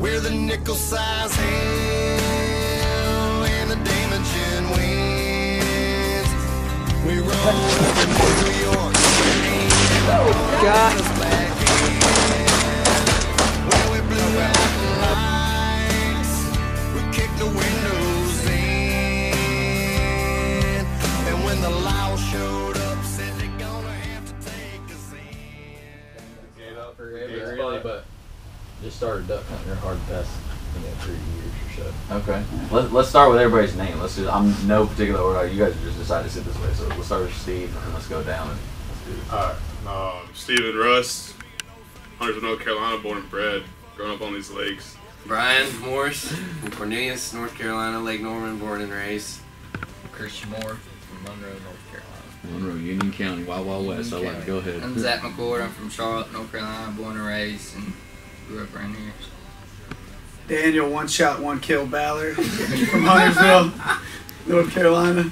We're the nickel-sized hell and the damaging winds. We roll to New York. Oh, God. When we blew out the lights, we kicked the windows in. And when the law showed up, said they're gonna have to take us in. Gave up forever, really, but just started duck hunting hard the past 3 years or so. Okay. Let's start with everybody's name. Let's do. I'm no particular order. You guys just decided to sit this way, so let's start with Steve and let's go down. And let's do this. All right. Stephen Russ, Huntersville, North Carolina, born and bred, growing up on these lakes. Brian Morris from Cornelius, North Carolina, Lake Norman, born and raised. Christian Moore from Monroe, North Carolina. Monroe, Union County, Wild Wild West. I like to go ahead. I'm Zach McCord. I'm from Charlotte, North Carolina, born and raised, and grew up around here. Daniel, one shot, one kill Ballard from Huntersville, North Carolina.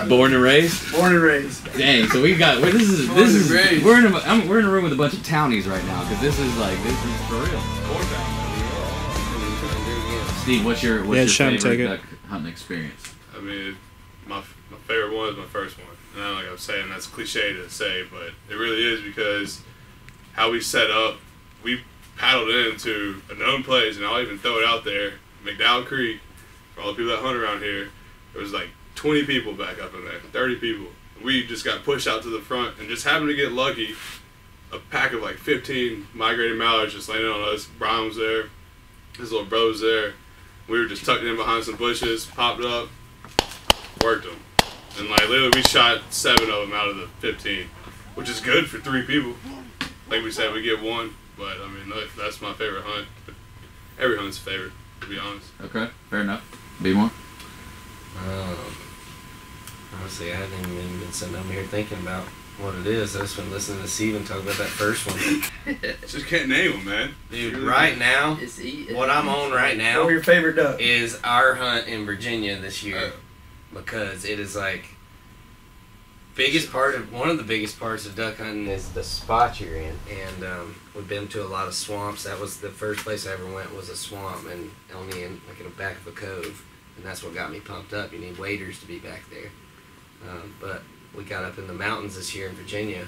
Born and raised. Born and raised. Dang, so we got. This is we're in a room with a bunch of townies right now because this is for real. Steve, what's your favorite duck hunting experience? I mean, my favorite one is my first one. And like I'm saying, that's cliche to say, but it really is because how we set up, we paddled into a known place, and I'll even throw it out there, McDowell Creek, for all the people that hunt around here. There was like 20 people back up in there, 30 people. We just got pushed out to the front and just happened to get lucky. A pack of like 15 migrating mallards just landed on us. Brian was there, his little bro was there. We were just tucked in behind some bushes, popped up, worked them. And like literally we shot 7 of them out of the 15, which is good for 3 people. Like we said, we get 1, but I mean, that's my favorite hunt. Every hunt's favorite, to be honest. Okay, fair enough. Be more? Honestly, I haven't even been sitting over here thinking about what it is. I've just been listening to Steven talk about that first one. Just can't name them, man. Dude, right now, what I'm on right now What were your favorite duck? is our hunt in Virginia this year. Because it is like one of the biggest parts of duck hunting is the spot you're in, and we've been to a lot of swamps. That was the first place I ever went, was a swamp, and only in the back of a cove, and that's what got me pumped up. You need waders to be back there, but we got up in the mountains this year in Virginia,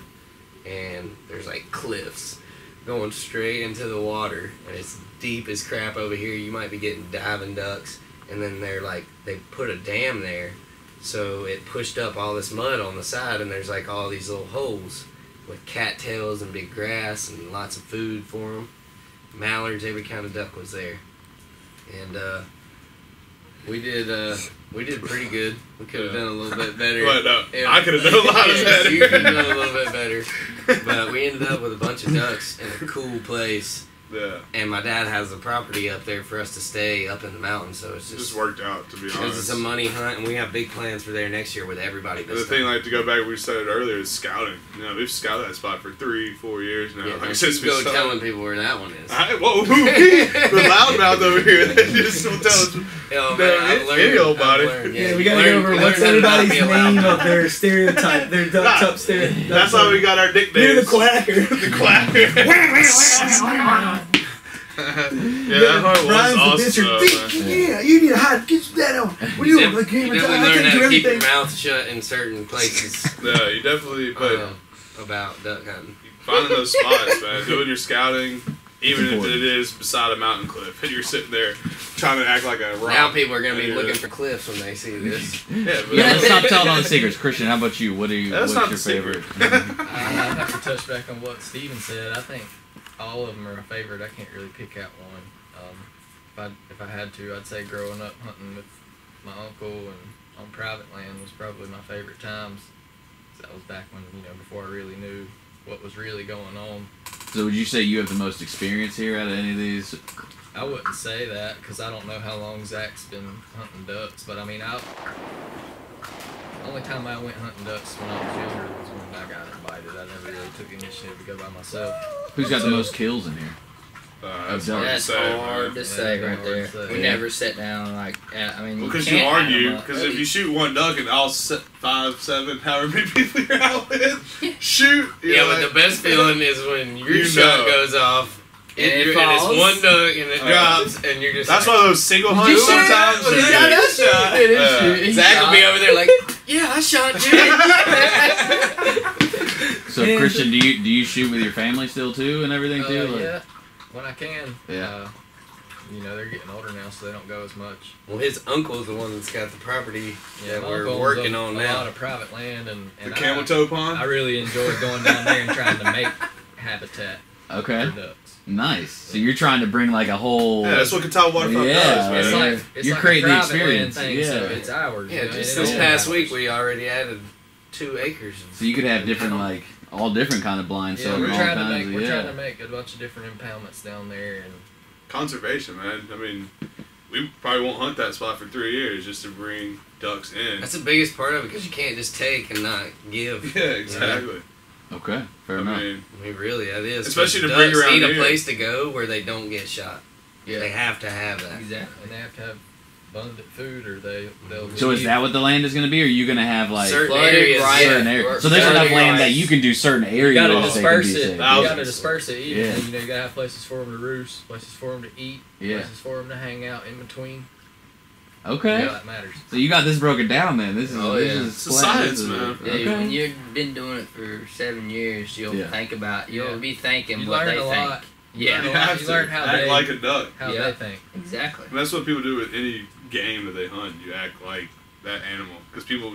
and there's like cliffs going straight into the water, and it's deep as crap over here. You might be getting diving ducks, and then they put a dam there. So it pushed up all this mud on the side, and there's like all these little holes with cattails and big grass and lots of food for them. Mallards, every kind of duck was there. And we did pretty good. We could have done a little bit better. But, I could have done a lot better. You could have done a little bit better. But we ended up with a bunch of ducks in a cool place. Yeah. And my dad has a property up there for us to stay up in the mountains, so it's just worked out, to be honest. Because it's a money hunt, and we have big plans for there next year with everybody. And the thing, like, to go back, we said it earlier, is scouting. You know, we've scouted that spot for 3-4 years now. Yeah, like, just go telling people where that one is. Whoa, the loudmouth over here. They just don't tell us. Any old body. Yeah, we gotta go over what's everybody's name of their stereotype, their duck top stereotype. That's how we got our nicknames. You're the quacker. The quacker. Yeah, that part was awesome. Yeah, you need to hide. Get that on. What are you doing? You definitely learn how to keep your mouth shut in certain places. Yeah, you definitely. But about duck hunting, finding those spots, man. Doing your scouting, even if it is beside a mountain cliff, and you're sitting there trying to act like a rock. Now people are gonna be looking for cliffs when they see this. Yeah, but let's stop telling all the secrets. Christian, how about you? What's your favorite? I have to touch back on what Steven said. I think all of them are a favorite. I can't really pick out one. If I had to, I'd say growing up hunting with my uncle and on private land was probably my favorite times. That was back when, before I really knew what was really going on. So would you say you have the most experience here out of any of these? I wouldn't say that because I don't know how long Zach's been hunting ducks, but I mean, the only time I went hunting ducks when I was younger was when I got invited. I never really took initiative to go by myself. Who's got the most kills in here? That's hard to say right there. We never sit down because you argue. Because if you shoot one duck and all 5, 7, however many people you're out with, shoot. Yeah, but the best feeling is when your shot goes off it's one duck and it drops, and you're just. That's like, why those single hunts sometimes. Zach will be over there like, yeah, I shot Jake. So Christian, do you shoot with your family still too and everything too? Like, yeah, when I can. Yeah. You know, they're getting older now, so they don't go as much. Well, his uncle's the one that's got the property that my we're uncle working owns on a now. lot of private land, and The camel toe pond. I really enjoy going down there and trying to make habitat okay. for ducks. Nice. So you're trying to bring like a whole. Yeah, that's what Catawba Waterfowl does. It's Man. like it's You're like creating a the private land experience. thing, Yeah. so it's ours. Yeah, you know, just it this is past ours. week we already added 2 acres. So you could have different like all different kind of blinds. Yeah, so we're all trying to kinds make of, trying to make a bunch of different impoundments down there, and Conservation, man. I mean, we probably won't hunt that spot for 3 years just to bring ducks in. That's the biggest part of it because you can't just take and not give. Yeah, exactly. Okay, fair enough. I mean, really, that is. Especially to Ducks bring around need a here. place to go where they don't get shot. yeah, They have to have that. exactly, and they have to have abundant food, or they'll. So is that what the land is going to be, or are you going to have like Certain areas, certain yeah. areas? So there's Certain enough land that areas. you can do certain You areas. gotta that they can disperse be it. safe. You gotta Thousands. disperse it. Yeah. You know, you gotta have places for them to roost, places for them to eat, Yeah. places for them to hang out in between. Okay. Yeah, that matters. So you got this broken down then. This is Oh, this yeah. is It's a science, man. Yeah, Okay. when you've been doing it for 7 years, you'll Yeah. think about, you'll be thinking You what learn they a think. lot. Yeah, You You learn a lot. have You to learn how act they like a duck. how Yeah. they think. exactly. And that's what people do with any game that they hunt. You act like that animal. Because people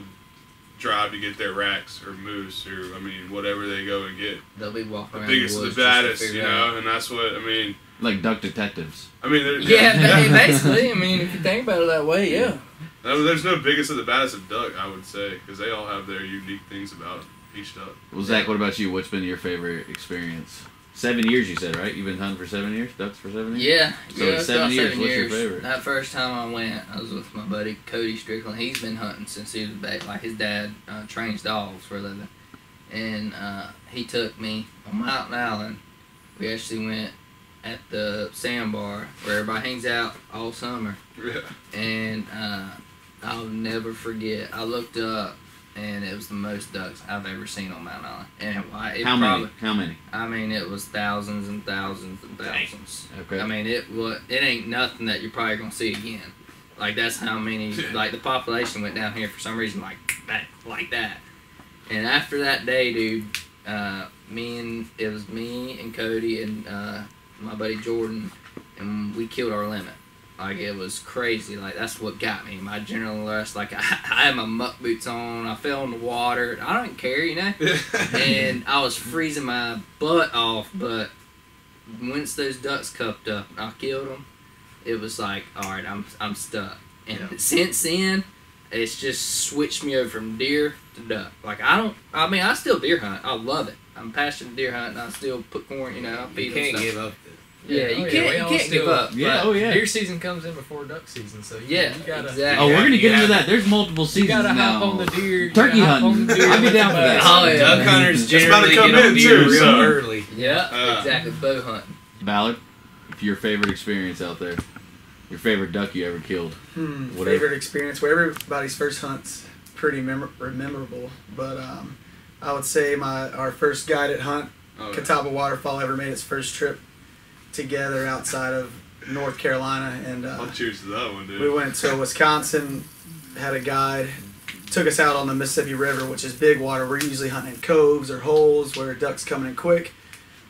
drive to get their racks or moose or, I mean, whatever they go and get. They'll be walking The around biggest the of woods the just to baddest, figure you out. know? And that's what, I mean, like duck detectives. Yeah, basically. I mean, if you think about it that way, yeah. there's no biggest of the baddest of duck, I would say. Because they all have their unique things about each duck. Well, Zach, what about you? What's been your favorite experience? 7 years, you said, right? You've been hunting for 7 years, ducks for 7 years. Yeah, So yeah, it's it's 7 about years. 7 What's your years. favorite? That first time I went, I was with my buddy Cody Strickland. He's been hunting since he was back. Like his dad trains dogs for a living, and he took me on Mountain Island. We actually went at the sandbar where everybody hangs out all summer, Yeah. and I'll never forget. I looked up, and it was the most ducks I've ever seen on Mountain Island. And it How probably, many? How many? I mean, it was thousands and thousands and thousands. Okay. I mean, it ain't nothing that you're probably gonna see again. Like that's how many. Like the population went down here for some reason, like that. And after that day, dude, it was me and Cody and my buddy Jordan, and we killed our limit. Like it was crazy. Like that's what got me. My adrenaline rush. Like I had my muck boots on. I fell in the water. I don't care, you know. And I was freezing my butt off. But once those ducks cupped up, I killed them. It was like, all right, I'm stuck. And since then, it's just switched me over from deer to duck. Like I still deer hunt. I love it. I'm passionate deer hunt, and I still put corn. You know, I feed You them can't stuff. give up. Yeah, you we can't all give still- up. Yeah. but- Oh yeah. Deer season comes in before duck season, so you gotta. exactly. Oh, we're gonna get Yeah. into that. There's multiple You seasons gotta now. hop on the deer. you Turkey gotta hop on hunting. the deer I'd be with down for somebody. that. Oh, yeah. Duck hunters It's about to generally come get on in, deer too, real so- early. Yeah, exactly. Bow hunting. Ballard, your favorite experience out there? Your favorite duck you ever killed? Whatever. Favorite experience? Well, everybody's first hunt's pretty memorable, but I would say our first guided hunt, Catawba Waterfowl, ever made its first trip together outside of North Carolina, and I'll cheers to that one, dude. we went to Wisconsin, had a guide, took us out on the Mississippi River, which is big water. We're usually hunting in coves or holes where ducks coming in quick.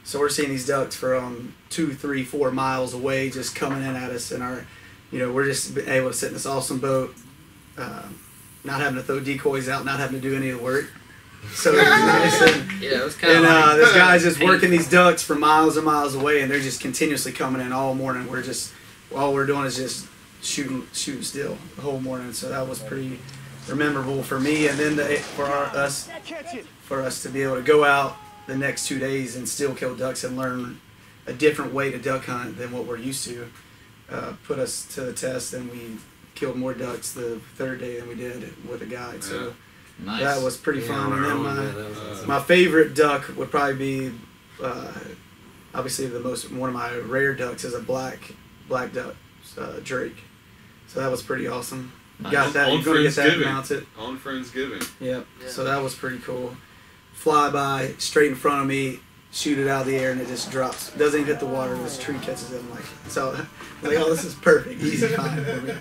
So we're seeing these ducks from 2, 3, 4 miles away, just coming in at us, and we're just able to sit in this awesome boat, not having to throw decoys out, not having to do any of the work. So it was nice. Yeah, it was kind of. And this guy's just working these ducks from miles and miles away, and they're just continuously coming in all morning. All we're doing is just shooting still the whole morning. So that was pretty memorable for me, and then for us to be able to go out the next 2 days and still kill ducks and learn a different way to duck hunt than what we're used to, put us to the test, and we killed more ducks the third day than we did with a guide. So Nice. that was pretty fun. And then Then my favorite duck would probably be, obviously one of my rare ducks is a black duck, drake. So that was pretty awesome. Nice. Got that. On You're gonna get that Friendsgiving. mounted. On Friendsgiving. Yep. Yeah. So that was pretty cool. Fly by straight in front of me, shoot it out of the air and it just drops. Doesn't even hit the water. This tree catches it. I'm like, so like, oh, this is perfect, easy find for me.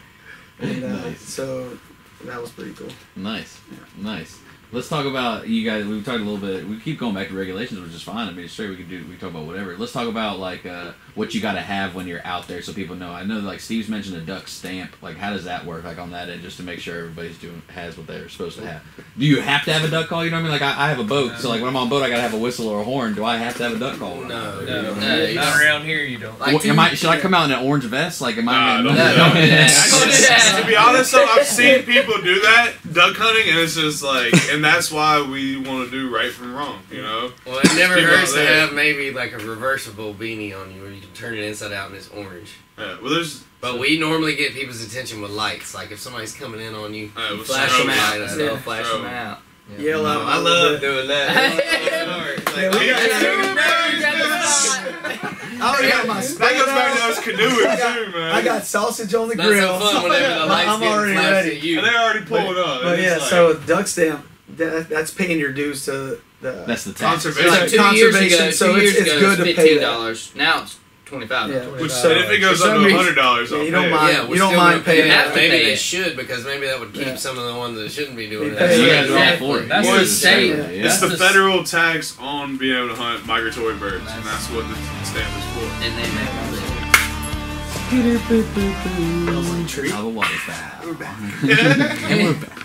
And Nice. so that was pretty cool. Nice. Yeah. Nice. Let's talk about you guys. We've talked a little bit. We keep going back to regulations, which is fine. I mean, straight we can talk about whatever. Let's talk about like what you got to have when you're out there, so people know. I know like Steve's mentioned a duck stamp. Like, how does that work? Like on that end, just to make sure everybody's has what they're supposed to have. Do you have to have a duck call? You know what I mean? Like I have a boat, so like when I'm on a boat, I gotta have a whistle or a horn. Do I have to have a duck call? No, Not around here. You don't. Like, Should I come out in an orange vest? Like, am I? Nah, don't do that. To be honest, though, I've seen people do that duck hunting, and it's just like, and that's why we want to do right from wrong, you know. Well, it never People hurts out to there. have maybe like a reversible beanie on you where you can turn it inside out and it's orange. Yeah, well, there's. But we normally get people's attention with lights. Like if somebody's coming in on you, Well, you flash them out. Still Yeah. flash them out. Yell out. I love doing that. Yeah, we I already got my That goes back to us canoeing too, man. I got sausage on the That's grill. so fun whenever the lights I'm get already flashed ready. at you. And they're already pulling up. But and yeah, it's like, so duck stamp, that's paying your dues to the That's the tax. Conservation. Like Like 2 years conservation, ago, so 2 years it's ago good it to was pay that. $15. Now it's $25. Yeah. which, and if it goes For up some to reason- $100, Yeah, I'll you don't pay it. mind. Yeah, we're You don't still mind gonna pay paying that. that. Maybe Pay they it. should, because maybe that would keep Yeah. some of the ones that shouldn't be doing Yeah. that. You Yeah. guys are all for it. That's You the guys are state. for it, yeah. It's the That's federal tax on being able to hunt migratory birds, and that's what the stamp is for. And they make all this. Catawba Waterfowl. And we're back.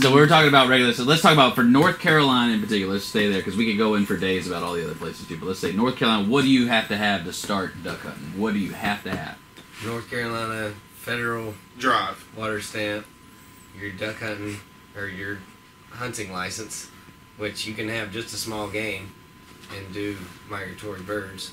So we were talking about regular. So let's talk about for North Carolina in particular. Let's stay there because we could go in for days about all the other places too. But let's say North Carolina. What do you have to have to start duck hunting? What do you have to have? North Carolina federal Drive. water stamp, your duck hunting or your hunting license, which you can have just a small game and do migratory birds,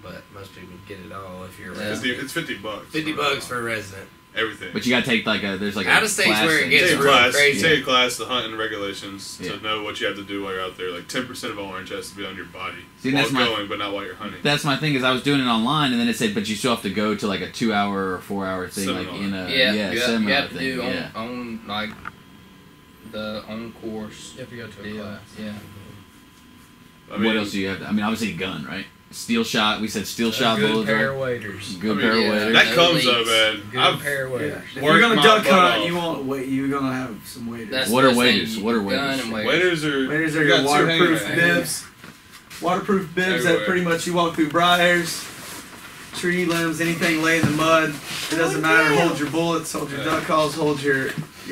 but most people get it all if you're a resident. It's $50. $50 for a resident. everything. But you gotta take like a there's like Out a of state's class where it thing. gets Take a real class. crazy. Take a class to hunting regulations Yeah. to know what you have to do while you're out there. Like 10% of orange has to be on your body See, while that's my- going, but not while you're hunting. That's my thing is I was doing it online and then it said but you still have to go to like a 2-hour or 4-hour thing Seminar. like in a You seminar have to thing. do Yeah. on like the on course. You have to go to a deal. class. Yeah. I mean, What else do you have to, I mean obviously gun, right? Steel shot, we said steel A shot good bullets. pair Right? of waders. Good I pair mean, of waders. that No comes up, leaks. man. Good I've pair of waders. If Work you're gonna my duck butt hunt, off. you won't wait. You're gonna have some waders. That's What are the thing, waders? What are gun waders? and waders. waders are. Waders are you your got two waterproof hanging right bibs. Waterproof bibs that Everywhere. pretty much you walk through briars, tree limbs, anything lay in the mud. It doesn't matter. Hold your bullets, hold your Yeah. duck calls, hold your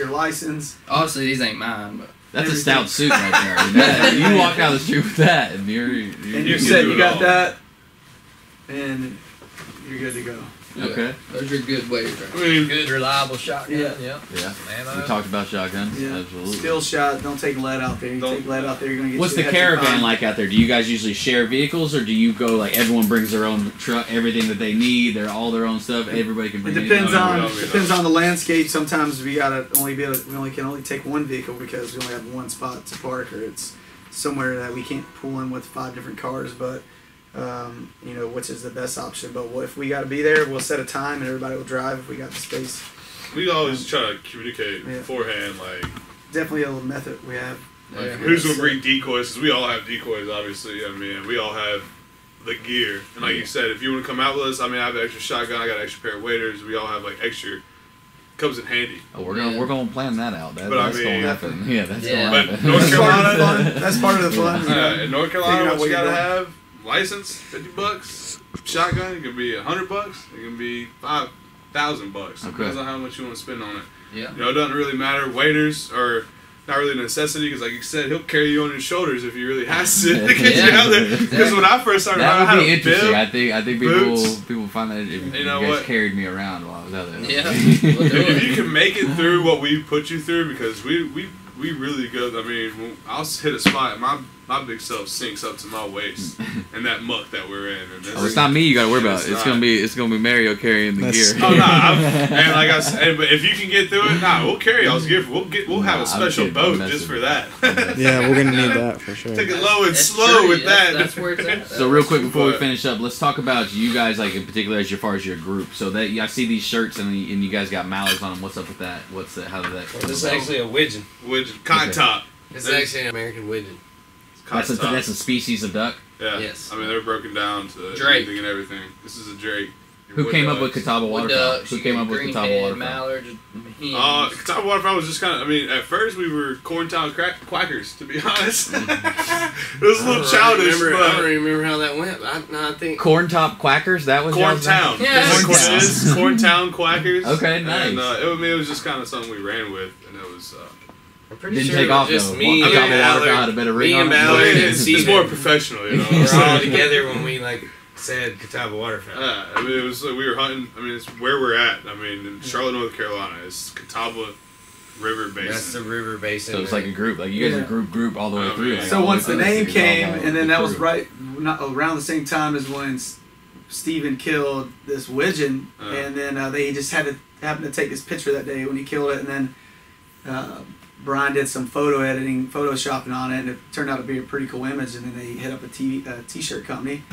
license. Obviously, these ain't mine, but That's a everything. stout suit right there. I mean, that- you walk down the street with that and you're And You you can said do you it got all. that, and you're good to go. okay. those are good waders. Right? I mean, Good, reliable shotgun. Yeah. Yep. Yeah. Ammo. We talked about shotguns. Yeah. Absolutely. Still shot. Don't take lead out there. You Don't- take lead out there, you're gonna get. What's you the a hefty caravan fine. like out there? Do you guys usually share vehicles, or do you go like everyone brings their own truck, everything that they need, they're all their own stuff, everybody can It bring depends anything? on No, we depends don't. on the landscape. Sometimes we gotta only be able, we only can only take one vehicle because we only have one spot to park, or it's somewhere that we can't pull in with 5 different cars. But you know, which is the best option. But if we got to be there, we'll set a time and everybody will drive if we got the space. we always try to communicate Yeah. beforehand, like Definitely a little method we have. Like, Yeah. who's gonna bring decoys? 'Cause we all have decoys, obviously. I mean, we all have the gear. And like you said, if you want to come out with us, I mean, I have an extra shotgun. I got an extra pair of waders. We all have like extra. Comes in handy. Oh, we're gonna plan that out. But I That's mean- gonna happen. Yeah, that's Yeah. gonna But happen. North That's part of the Carolina, fun. That's part of the fun. you know. in North Figure Carolina, out what what you you're gotta doing. have? License, $50. Shotgun, it can be $100. It can be $5,000. Okay. Depends on how much you want to spend on it. Yeah. You know, it doesn't really matter. Waders are not really a necessity because, like you said, he'll carry you on his shoulders if he really has to to get you Yeah, out there. Because when I first started, I That had would be a interesting. bib. I think boots. people find that if You know guys what? carried me around while I was out there. Yeah. If you can make it through what we put you through, because we really go. I mean, I'll hit a spot, and my big self sinks up to my waist, and that muck that we're in. And Oh, it's not me you gotta worry about. It's It's gonna be Mario carrying the That's- gear. Oh no! And like I said, but if you can get through it, we'll carry y'all's gear. We'll have Nah, a special I'm boat messing just for with that. Yeah, we're gonna need that for sure. Take it low and That's slow true, with that. That's where it's at. So real quick before we But- finish up, let's talk about you guys, like in particular as far as your group. So that I see these shirts and you guys got mallards on them. What's up with that? What's that? How did that? This is actually a widgeon. With cotton Okay. top. This is actually an American widgeon. That's Cotton top. a species of duck. Yeah. Yes. I mean, they're broken down to Drake. anything and everything. This is a Drake. Who came up with ducks. Catawba Wood Waterfowl? ducks, Who came up with green Catawba head, Waterfowl? mallards, hens. Catawba Waterfowl was just kind of. I mean, at first we were corntown quackers, to be honest. It was a little childish, I don't but remember how that went. I think Corntop Quackers? That was y'all's name? Corntown. Yeah. Corntown quackers. Okay, nice. And it was just kind of something we ran with, and it was. I'm pretty Didn't sure take it was off just though. me and Catawba Waterfowl Ballard. had a better ring Me on and it. Ballard and It's Steven. more professional, you know. We're all together when we said Catawba Waterfowl. I mean, it was we were hunting. I mean, it's where we're at. I mean, in Charlotte, North Carolina, it's Catawba River Basin. That's the river basin. So it's like a group. Like you guys Yeah. are group all the way through. Like, So all once the other name cities, all came, about and then the that was crew. right not around the same time as when Steven killed this widgeon, and then they just happened to take this picture that day when he killed it, and then Brian did some photo editing, photoshopping on it, and it turned out to be a pretty cool image. And then they hit up a t-shirt company,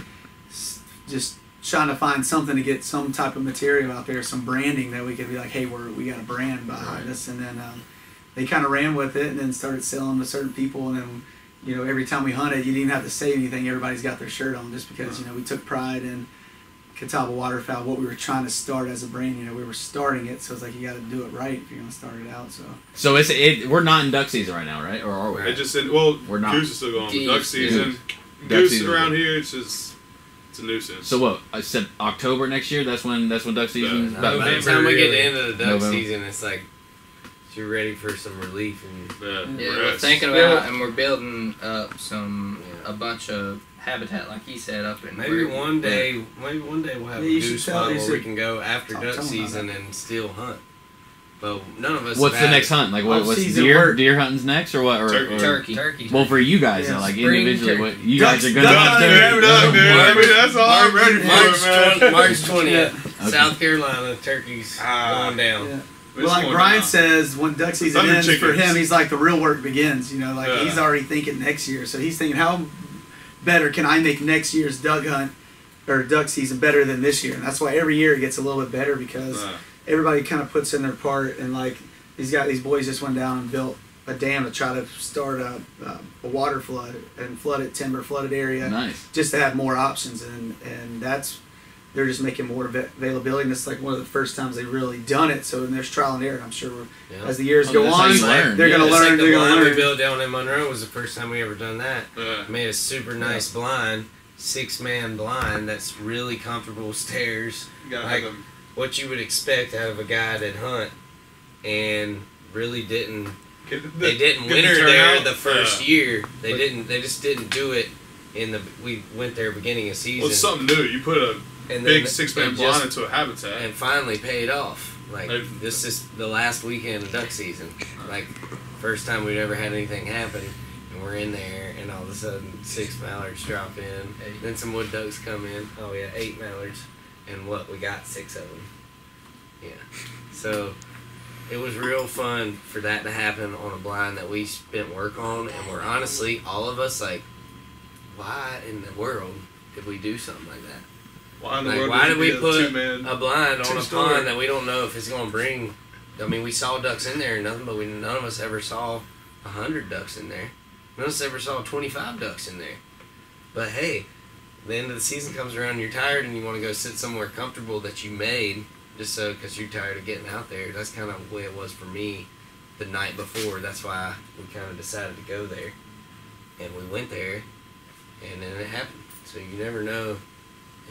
just trying to find something to get some type of material out there, some branding that we could be like, hey, we got a brand behind us, and then they kind of ran with it, and then started selling to certain people, and then every time we hunted, you didn't even have to say anything. Everybody's got their shirt on just because we took pride in Catawba Waterfowl, what we were trying to start as a brand. We were starting it, so it's like you got to do it right if you're gonna start it out. So we're not in duck season right now, right? Or are we? It just We're not. goose is still going. Geese, Duck season. Duck Goose season. around here, it's a nuisance. So what? I said October next year. That's when duck season. Yeah. about- By the time we get to the end of the duck November. season, it's like you're ready for some relief. And Yeah, we're rest. thinking about and we're building up a bunch of habitat, like he said, up in maybe where- one day we'll have Yeah, a you should goose tell- spot you where we should can go after talk duck to 'em about season that. and still hunt. But none of us. What's have the had next hunt? Like what's Off-season deer? work. Deer hunting's next, or what? Or, Turkey. or- Turkey. Well, for you guys, Yeah, though, like spring individually, turkey. what you Ducks- guys are gonna duck hunt hunting, turkey. dude. I mean, that's all I'm ready for, man. March 20th, Okay. South Carolina, turkeys going down. Yeah. It's Well, like going Brian down. says, when duck season Thunder ends for chickens. him, he's like the real work begins. Yeah. He's already thinking next year. So he's thinking, how better can I make next year's duck hunt or duck season better than this year? And that's why every year it gets a little bit better because everybody kind of puts in their part. And like these boys just went down and built a dam to try to start a water flood and timber flooded area, Nice. just to have more options. And that's. They're just making more availability, and it's like one of the first times they've really done it. So there's trial and error. I'm sure as the years go that's how on, you learn. they're Yeah, gonna It's learn. like the They're gonna blind we learn. built down in Monroe was the first time we ever done that. Yeah. Made a super nice blind, 6-man blind that's really comfortable stairs. You gotta Like, have them. what you would expect out of a guy that hunt, and really didn't. They didn't Get the winter there turnout. the first Yeah. year. They didn't. They just didn't do it we went there beginning of season. Well, it's something new. You put a and big then 6-man it blind just- into a habitat. and finally paid off. Like They've- this is the last weekend of duck season. Like first time we'd ever had anything happen, and we're in there, and all of a sudden 6 mallards drop in, then some wood ducks come in. Oh yeah, 8 mallards, and what we got 6 of them. Yeah, so it was real fun for that to happen on a blind that we spent work on, and we're honestly all of us like, why in the world did we do something like that? Why in the Like, world why did did we it be put two-man? a blind on a two-story? pond that we don't know if it's going to bring? I mean, we saw ducks in there and nothing, but none of us ever saw 100 ducks in there. None of us ever saw 25 ducks in there. But hey, the end of the season comes around and you're tired and you want to go sit somewhere comfortable that you made just so because you're tired of getting out there. That's kind of the way it was for me the night before. That's why we kind of decided to go there. And we went there and then it happened. So you never know.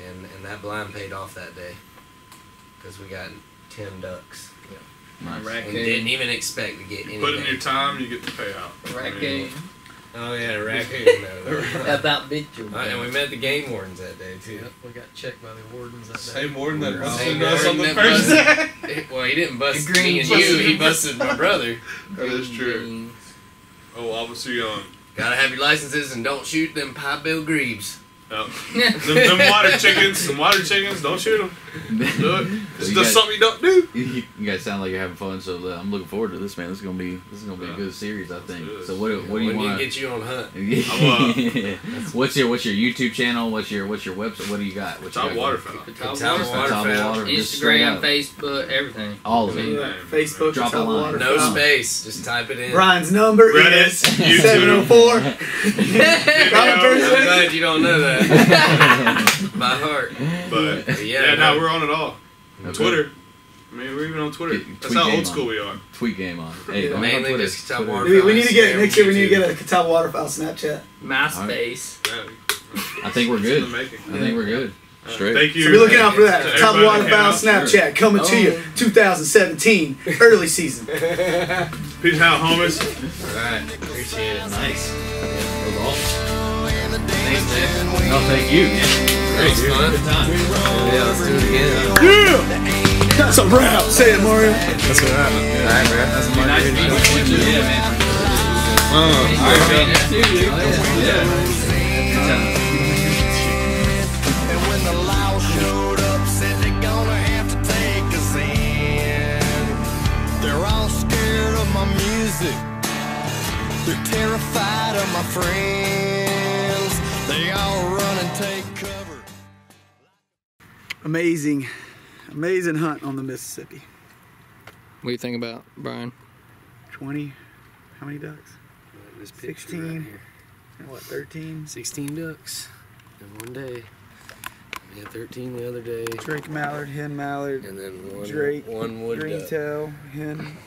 And that blind paid off that day because we got 10 ducks My and raccoon. didn't even expect to get anything. Put in your time, you get the payout. Raccoon. Oh yeah, a raccoon. About bit you. And we met the game wardens that day too. Yep, we got checked by the wardens that day. Same warden that Same busted us on the warden first that day. Well, he didn't bust The green me and you. busted He him. busted my brother. That is Green true. beans. Oh, Officer Young. Gotta have your licenses and don't shoot them pie bill grebes. Them water chickens, don't shoot them. Do it. It's just something you don't do. You guys sound like you're having fun, so I'm looking forward to this, man. This is gonna be a good series, I think. So what do you want? Get you on hunt. What's your YouTube channel? What's your website? What do you got? Catawba Waterfowl. Catawba Waterfowl. Instagram, Facebook, everything. All of it. Yeah, Facebook, Drop a Catawba line. Waterfowl. No space. Just type it in. Brian's number Reddit, is YouTube. 704. I'm glad you don't know that by heart. But yeah, no, we're on it all. Okay. Twitter. I mean, we're even on Twitter. That's how old school we are. Tweet game on. Hey, Yeah. I'm Mainly on Twitter. just Catawba Twitter. Waterfowl. We need to get next year. We need to YouTube. get a Catawba Waterfowl Snapchat. MySpace. I think we're good. It's in the making. I think we're good. Straight. Thank you. So be looking out for that. to Catawba everybody that came Waterfowl out. Snapchat coming to you 2017 early season. Peace out, homies. Alright, appreciate it. Nice. That was awesome. Thanks, man. No, thank you. That was fun. Good time. Yeah, let's do it again. Yeah! That's a wrap. Say it, Mario. That's what happened. Alright, bro. That's Be nice meeting you. Yeah, man. Alright, man. And when the law showed up, said they're gonna have to take us in. They're all scared of my music. They're terrified of my friends. They all run and take cover. Amazing hunt on the Mississippi. What do you think about Brian? 20, how many ducks? This picture 16. right here. And what, 13? 16 ducks in one day. We had 13 the other day. Drake mallard, hen mallard, And then one Drake, wood green duck. tail, hen,